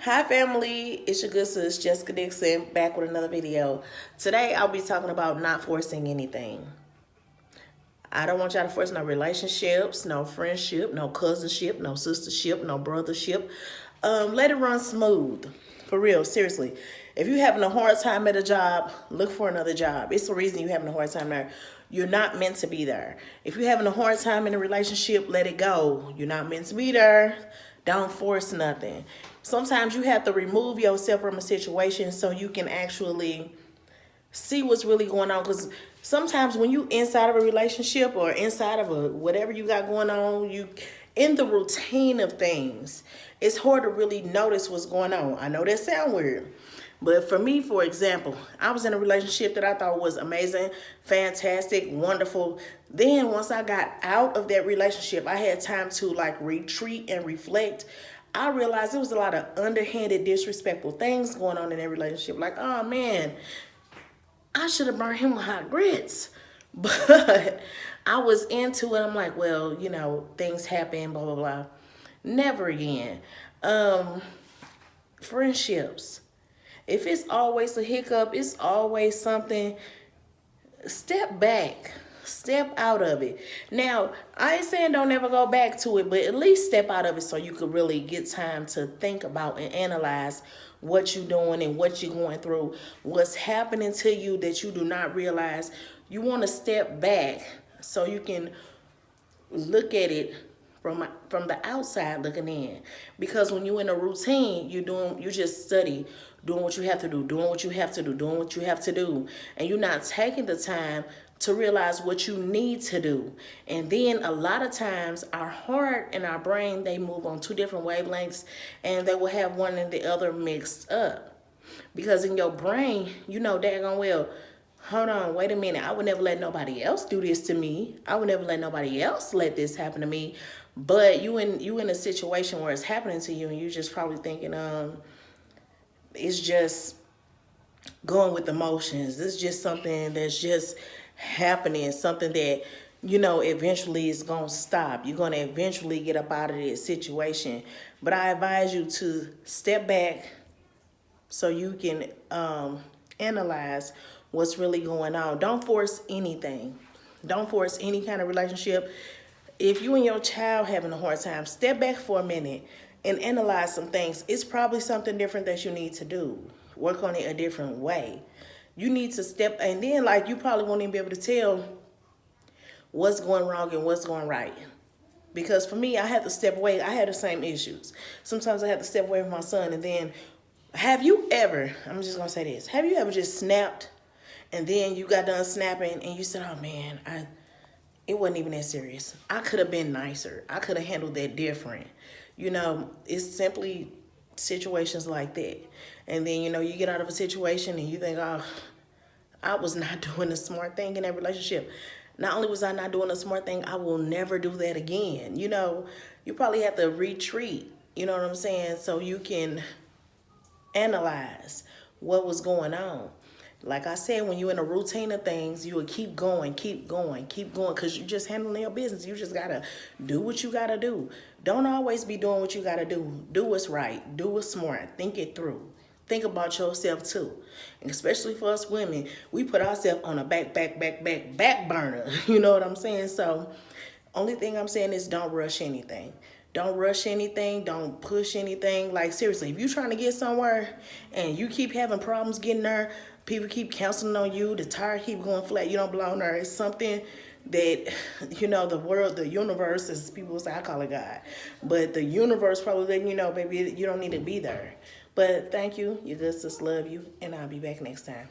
Hi family, it's your good sis Jessica Dixon back with another video. Today I'll be talking about not forcing anything. I don't want y'all to force no relationships, no friendship, no cousinship, no sistership, no brothership. Let it run smooth. For real, seriously. If you're having a hard time at a job, look for another job. It's the reason you're having a hard time there. You're not meant to be there. If you're having a hard time in a relationship, let it go. You're not meant to be there. Don't force nothing. Sometimes you have to remove yourself from a situation so you can actually see what's really going on, because sometimes when you inside of a relationship or inside of a whatever you got going on, you in the routine of things, it's hard to really notice what's going on. I know that sound weird, but for me, for example, I was in a relationship that I thought was amazing, fantastic, wonderful. Then once I got out of that relationship, I had time to like retreat and reflect. I realized there was a lot of underhanded, disrespectful things going on in that relationship. Like, oh man, I should have burned him with hot grits. But I was into it. I'm like, well, things happen, blah, blah, blah. Never again. Friendships. If it's always a hiccup, it's always something, step back. Step out of it. Now, I ain't saying don't ever go back to it, but at least step out of it so you could really get time to think about and analyze what you're doing and what you're going through, what's happening to you that you do not realize. You want to step back so you can look at it from the outside looking in. Because when you're in a routine, you just study, doing what you have to do, doing what you have to do, doing what you have to do, and you're not taking the time to realize what you need to do. And then a lot of times our heart and our brain, they move on two different wavelengths, and they will have one and the other mixed up. Because in your brain, you know daggone well, hold on, wait a minute, I would never let nobody else do this to me. I would never let nobody else let this happen to me. But you in a situation where it's happening to you, and you're just probably thinking, it's just going with emotions. It's just something that's just happening, something that eventually is going to stop. You're going to eventually get up out of this situation. But I advise you to step back so you can analyze what's really going on. Don't force anything. Don't force any kind of relationship. If you and your child having a hard time, step back for a minute and analyze some things. It's probably something different that you need to do. Work on it a different way. You need to step, and then like you probably won't even be able to tell what's going wrong and what's going right. Because for me, I had to step away. I had the same issues. Sometimes I had to step away from my son, and then have you ever, I'm just gonna say this, have you ever just snapped and then you got done snapping and you said, oh man, it wasn't even that serious. I could have been nicer. I could have handled that different. It's simply situations like that. And then, you get out of a situation and you think, oh, I was not doing the smart thing in that relationship. Not only was I not doing the smart thing, I will never do that again. You probably have to retreat, you know what I'm saying? So you can analyze what was going on. Like I said, when you're in a routine of things, you will keep going, because you're just handling your business. You just got to do what you got to do. Don't always be doing what you got to do. Do what's right. Do what's smart. Think it through. Think about yourself too. And especially for us women, we put ourselves on a back burner. You know what I'm saying? So only thing I'm saying is don't rush anything. Don't rush anything. Don't push anything. Like seriously, if you're trying to get somewhere and you keep having problems getting there, people keep counseling on you, the tire keep going flat, you don't belong there. It's something that, the world, the universe, as people say, I call it God. But the universe probably letting you know, baby, you don't need to be there. But thank you. Your good sis love you. And I'll be back next time.